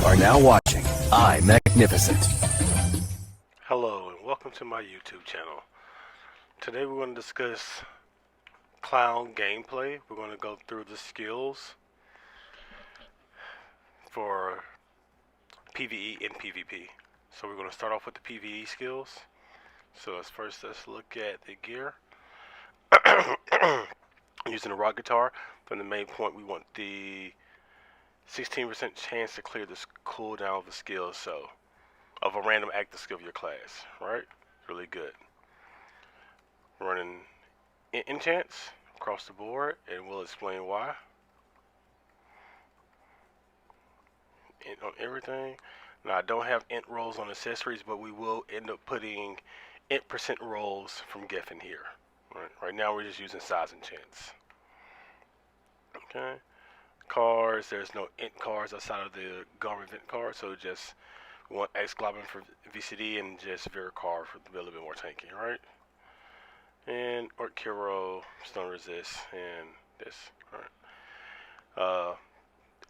are now watching iMagnificent. Hello and welcome to my YouTube channel. Today we're going to discuss clown gameplay. We're going to go through the skills for PvE and PvP. So we're going to start off with the PvE skills. So let's look at the gear. Using the rock guitar, from the main point we want the 16% chance to clear this cooldown of the skill, so of a random active skill of your class, right? Really good. Running enchants across the board, and we'll explain why. Int on everything. Now I don't have int rolls on accessories, but we will end up putting int % rolls from Geffen here. Right now we're just using size enchants. Okay. Cards, there's no int cards outside of the garment event card, so just we want X Globin for VCD and just Vera card for to be a little bit more tanky, right? And Orc Hero, stun resist, and this. Alright.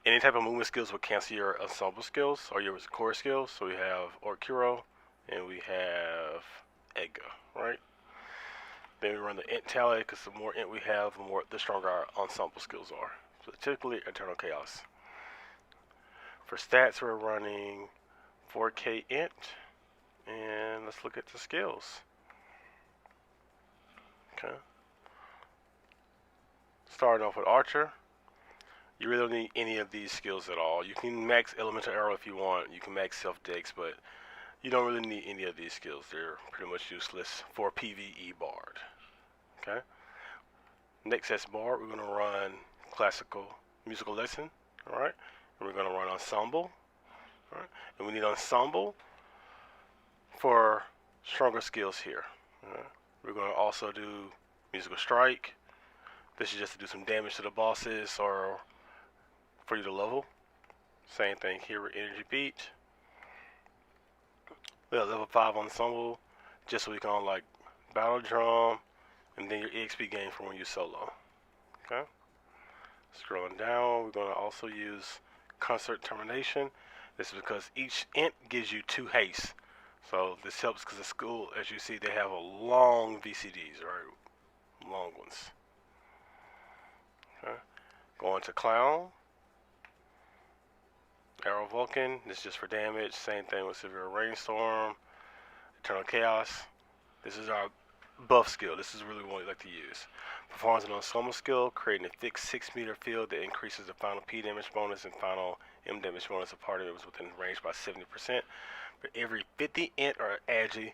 Any type of movement skills will cancel your ensemble skills or your core skills. So we have Orc Hero and we have Ega, right? Then we run the int tally, because the more int we have, the stronger our ensemble skills are. So typically Eternal Chaos. For stats, we're running 4K int, and let's look at the skills. Okay. Starting off with Archer, you really don't need any of these skills at all. You can max Elemental Arrow if you want. You can max Self Dex, but you don't really need any of these skills. They're pretty much useless for PvE Bard. Okay. Next as Bard, we're going to run Classical Musical Lesson. Alright. And we're going to run Ensemble. Alright. And we need Ensemble for stronger skills here. We're going to also do Musical Strike. This is just to do some damage to the bosses or for you to level. Same thing here with Energy Beat. We have level 5 Ensemble, just so we can unlock Battle Drum, and then your EXP gain for when you solo. Okay. Scrolling down, we're going to also use Concert Termination. This is because each int gives you 2 haste. So this helps because the school, as you see, they have a long VCDs, right? Long ones. Okay. Going to Clown. Arrow Vulcan, this is just for damage. Same thing with Severe Rainstorm. Eternal Chaos. This is our buff skill. This is really what we like to use. Performs an ensemble skill, creating a fixed 6-meter field that increases the final P damage bonus and final M damage bonus of party members within range by 70%. For every 50 int or agi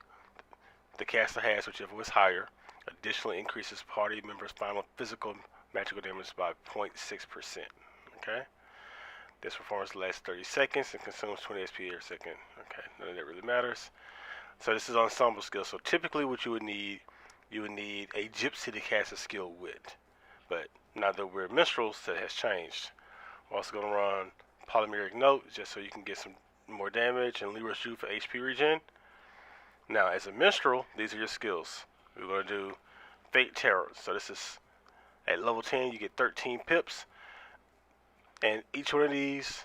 the caster has, whichever was higher, additionally increases party members' final physical magical damage by 0.6%. Okay? This performance lasts 30 seconds and consumes 20 SP per second. Okay, none of that really matters. So this is ensemble skill. So typically what you would need a Gypsy to cast a skill with. But now that we're Minstrels, that has changed. We're also going to run Polymeric Note, just so you can get some more damage, and Lerard's Juice for HP regen. Now, as a Minstrel, these are your skills. We're going to do Fate Terror. So this is, at level 10, you get 13 pips. And each one of these,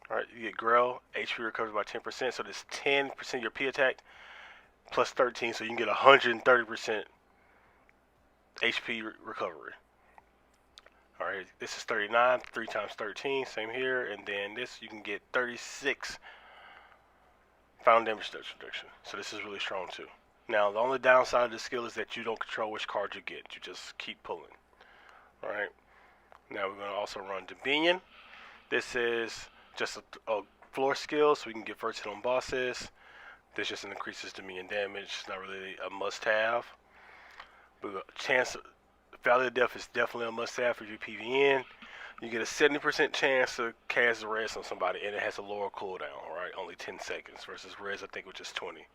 alright, you get Grell, HP recovers by 10%, so this 10% of your P-ATK plus 13, so you can get 130% HP recovery. Alright, this is 39, 3 times 13, same here, and then this you can get 36 final damage reduction. So this is really strong too. Now, the only downside of this skill is that you don't control which card you get. You just keep pulling. Alright. Now we're going to also run Dominion. This is just a floor skill, so we can get first hit on bosses. This just increases Dominion damage. It's not really a must-have. Chance Valley of Death is definitely a must-have for your PvN. You get a 70% chance to cast the res on somebody, and it has a lower cooldown, right? Only 10 seconds versus res, I think, which is 20.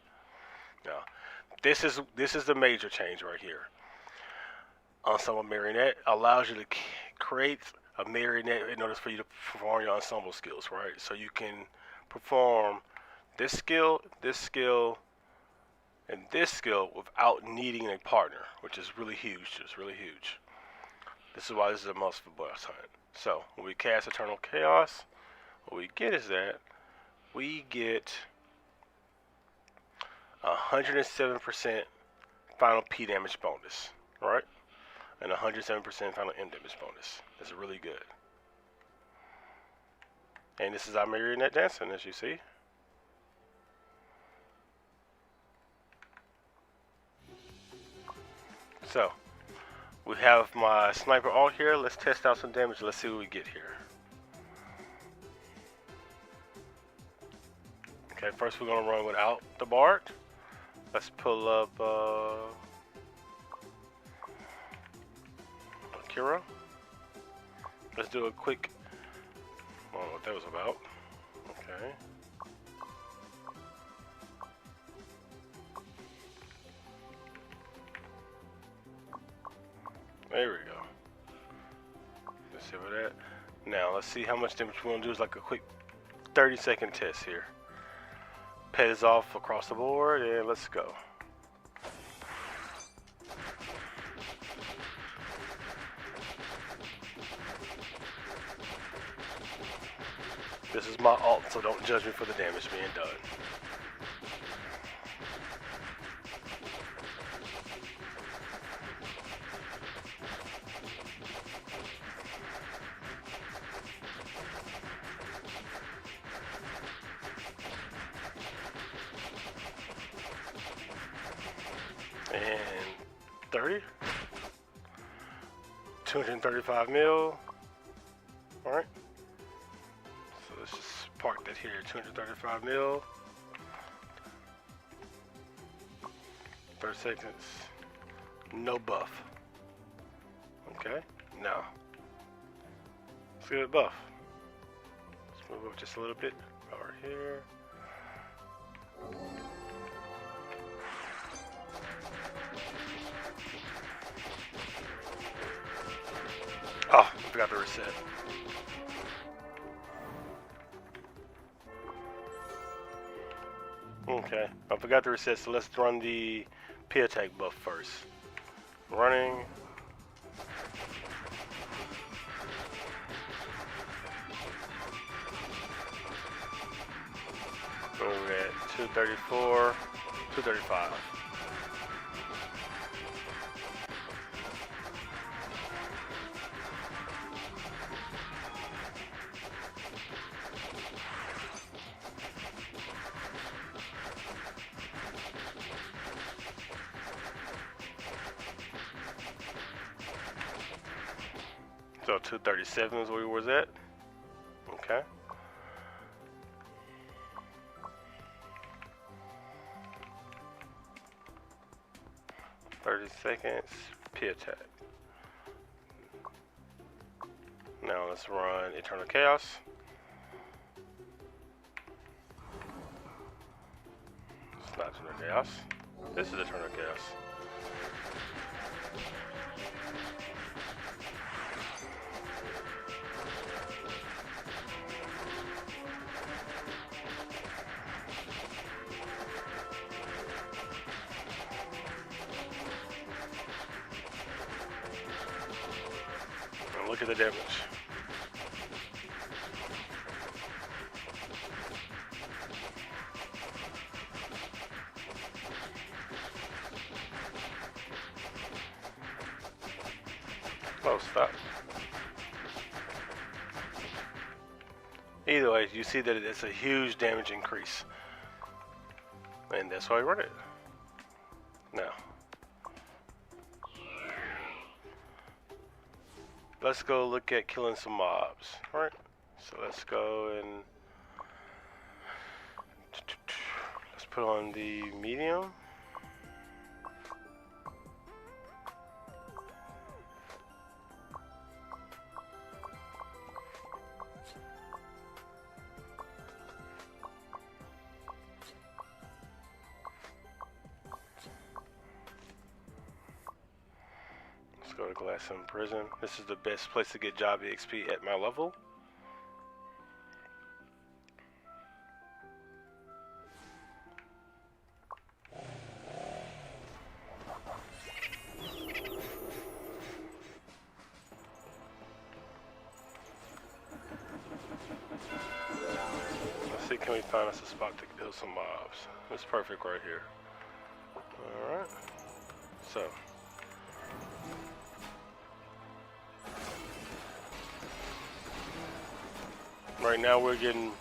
Now, this is the major change right here. Ensemble Marionette allows you to create a marionette in order for you to perform your ensemble skills, right? So you can perform this skill, and this skill without needing a partner, which is really huge. It's really huge. This is why this is a must for boss hunt. So when we cast Eternal Chaos, what we get is that we get 107% final P damage bonus, right? And 107% final M damage bonus. That's really good. And this is our marionette dancing, as you see. So, we have my sniper all here. Let's test out some damage. Let's see what we get here. Okay, first we're going to run without the Bard. Let's pull up Akira. Let's do a quick, I don't know what that was about. Okay. There we go. Let's see what that. Now let's see how much damage we want to do. Is like a quick 30-second test here. Pet is off across the board, and let's go. This is my ult, so don't judge me for the damage being done. And 30, 235 mil. All right. So let's just park that here. 235 mil. 30 seconds. No buff. Okay. Now let's get a buff. Let's move up just a little bit over here. Oh, I forgot to reset. Okay, I forgot to reset, so let's run the P-ATK buff first. Running. We're at 234, 235. So 237 is where we was at. Okay. Seconds, P-ATK. Now let's run Eternal Chaos. It's not Eternal Chaos. This is Eternal Chaos. Look at the damage. Oh, stop. Either way, you see that it's a huge damage increase. And that's why I run it. Now, let's go look at killing some mobs. Alright, so let's go and let's put on the medium. Go to Glass in Prison. This is the best place to get job EXP at my level. can we find us a spot to kill some mobs? It's perfect right here. Alright. So. Right now we're getting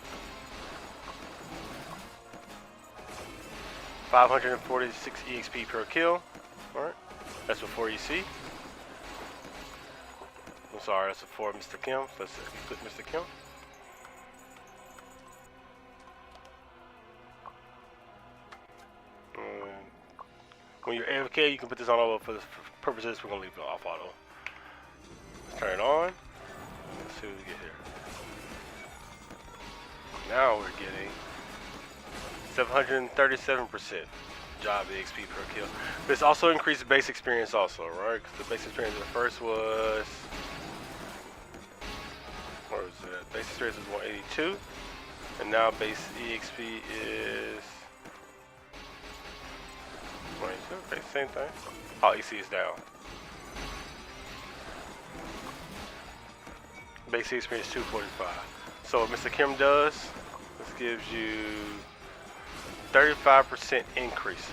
546 EXP per kill. Alright. That's before EC. I'm sorry, that's before Mr. Kim. Let's put Mr. Kim. When you're AFK, you can put this on auto for the purposes. We're gonna leave it off auto. Let's turn it on. Let's see what we get here. Now we're getting 737% job EXP per kill. This also increased base experience also, right? Because the base experience at first was, where was it? Base experience was 182, and now base EXP is 22. Okay, same thing. Oh, EC is down. Base experience 245. So what Mr. Kim does, this gives you 35% increase.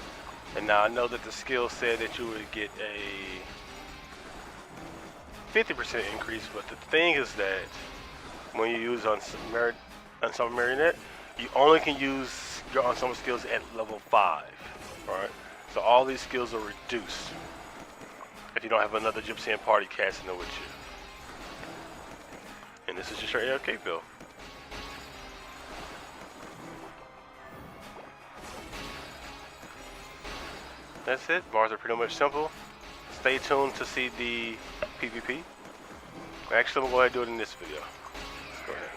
And now I know that the skill said that you would get a 50% increase, but the thing is that when you use Ensemble Marionette, you only can use your ensemble skills at level 5. Alright? So all these skills are reduced if you don't have another Gypsy and party casting it with you. And this is just your AFK build. That's it. Bars are pretty much simple. Stay tuned to see the PvP. Actually, I'm going to go ahead and do it in this video. Let's go ahead.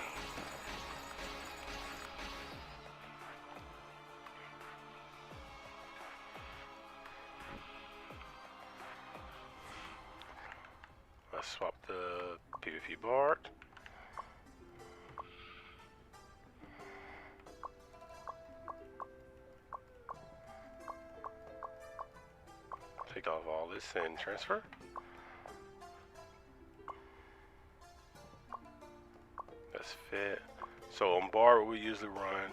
Let's swap the PvP bar. Take off all this and transfer. That's fit. So on bar, what we usually run,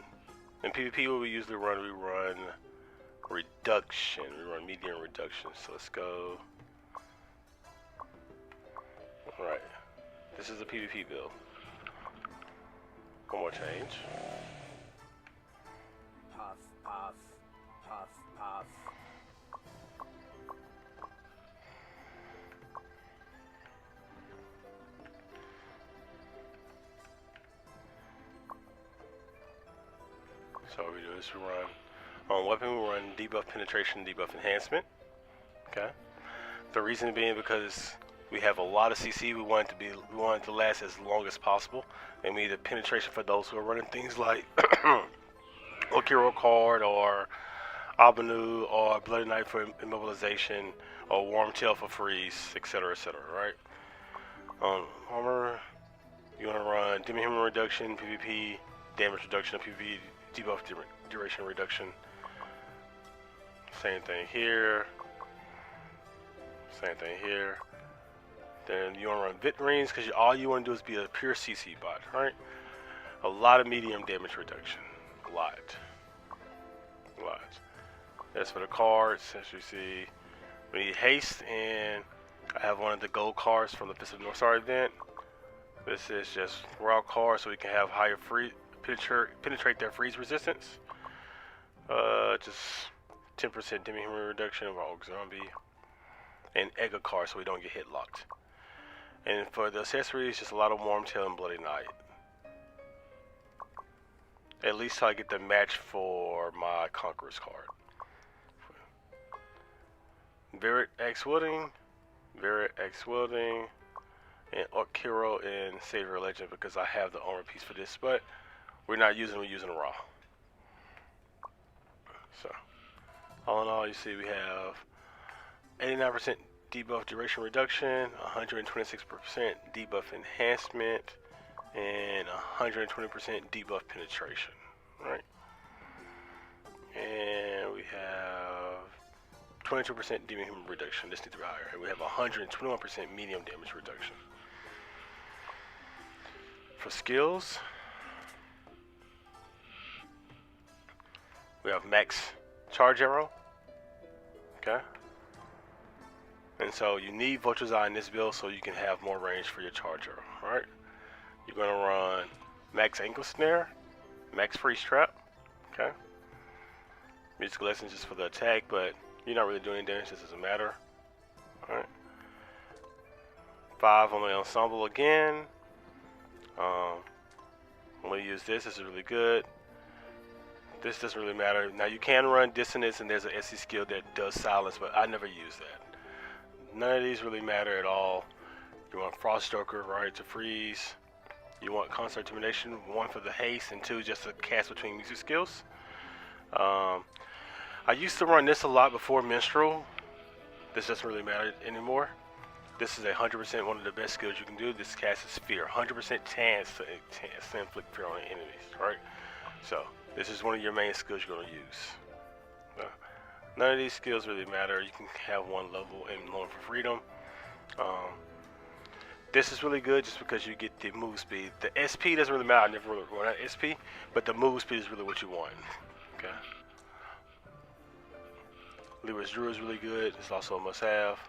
in PvP, what we usually run, we run reduction. We run medium reduction. So let's go. Alright. This is a PvP build. One more change. Puff, puff, puff, puff. So what we do is we run, on weapon we run debuff penetration, debuff enhancement. Okay. The reason being because we have a lot of CC, we want it to last as long as possible. And we need a penetration for those who are running things like Okiro card or Abanu or Bloody Knife for immobilization or Warm Tail for freeze, etc., right? Armor, you want to run Demi Human reduction, PvP damage reduction, PvP debuff duration reduction. Same thing here. Same thing here. Then you want to run Vit Rings because all you want to do is be a pure CC bot, right? A lot of medium damage reduction. A lot. As for the cards, as you see, we need haste, and I have one of the gold cards from the Fist of the North Star event. This is just raw cards so we can have higher penetrate their freeze resistance. Just 10% demi-human reduction of ROX zombie. And Ega card so we don't get hit locked. And for the accessories, just a lot of Warm Tail and Bloody Knight. At least till I get the match for my Conqueror's card. Barrett X Wielding, and Okiro and Savior Legend because I have the armor piece for this, but we're using raw. So, all in all, you see we have 89% debuff duration reduction, 126% debuff enhancement, and 120% debuff penetration, right? And we have 22% demon human reduction. This needs to be higher. And we have 121% medium damage reduction. For skills, We have max charge arrow. Okay. And so you need Vulture's Eye in this build so you can have more range for your charge arrow. Alright. You're gonna run max ankle snare, max freeze trap. Okay. Musical lessons just for the attack, but you're not really doing any damage, this doesn't matter. Alright. 5 on the ensemble again. I'm gonna use this. This is really good. This doesn't really matter. Now you can run dissonance, and there's an SC skill that does silence, but I never use that. None of these really matter at all. You want Frost Stroker, right, to freeze. You want Constant Termination, 1 for the haste, and 2 just to cast between music skills. I used to run this a lot before Minstrel. This doesn't really matter anymore. This is 100% one of the best skills you can do. This casts Fear, 100% chance to inflict fear on the enemies, right? So this is one of your main skills you're going to use. None of these skills really matter. You can have one level and one for freedom. This is really good just because you get the move speed. The SP doesn't really matter. I never really run out SP, but the move speed is really what you want. Okay. Lyra's Drew is really good. It's also a must-have.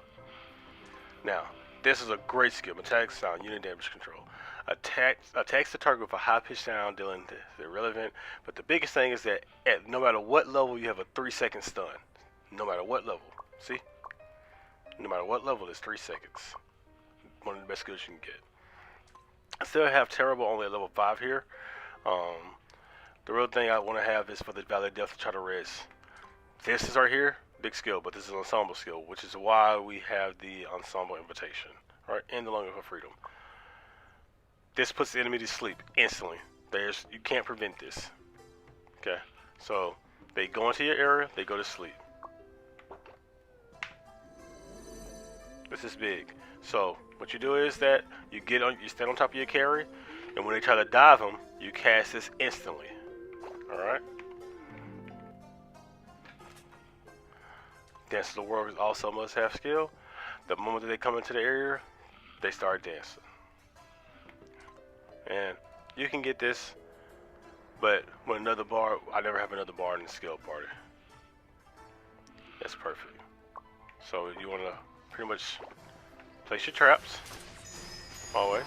Now, this is a great skill. Metallic sound, unit damage control. Attacks the target with a high-pitched sound, dealing the irrelevant. But the biggest thing is that at no matter what level, you have a 3-second stun. No matter what level. See? No matter what level, it's 3 seconds. One of the best skills you can get. I still have Terrible only at level 5 here. The real thing I want to have is for the Valley of Death to try to res. This is right here, big skill, but this is an ensemble skill, which is why we have the ensemble invitation, right? And the Longing for Freedom. This puts the enemy to sleep instantly. You can't prevent this. Okay, so they go into your area, they go to sleep. This is big. So what you do is that you stand on top of your carry, and when they try to dive them, you cast this instantly. All right. Dance of the Warg is also a must-have skill. The moment that they come into the area, they start dancing. And you can get this, but with another bar, I never have another bar in the skill party. That's perfect. So you want to pretty much place your traps, always.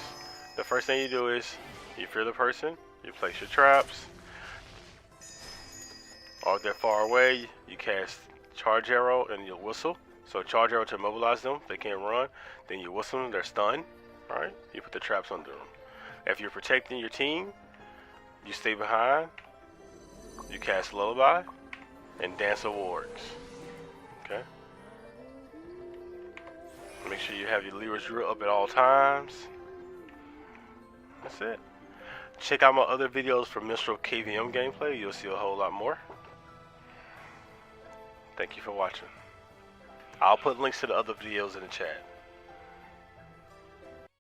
The first thing you do is, you fear the person, you place your traps. Or if they're far away, you cast Charge Arrow and you whistle. So Charge Arrow to immobilize them, they can't run. Then you whistle them, they're stunned. Alright, you put the traps under them. If you're protecting your team, you stay behind. You cast Lullaby and Dance of Wargs. Okay? Make sure you have your Lyra's Drew up at all times. That's it. Check out my other videos for Minstrel KVM gameplay. You'll see a whole lot more. Thank you for watching. I'll put links to the other videos in the chat.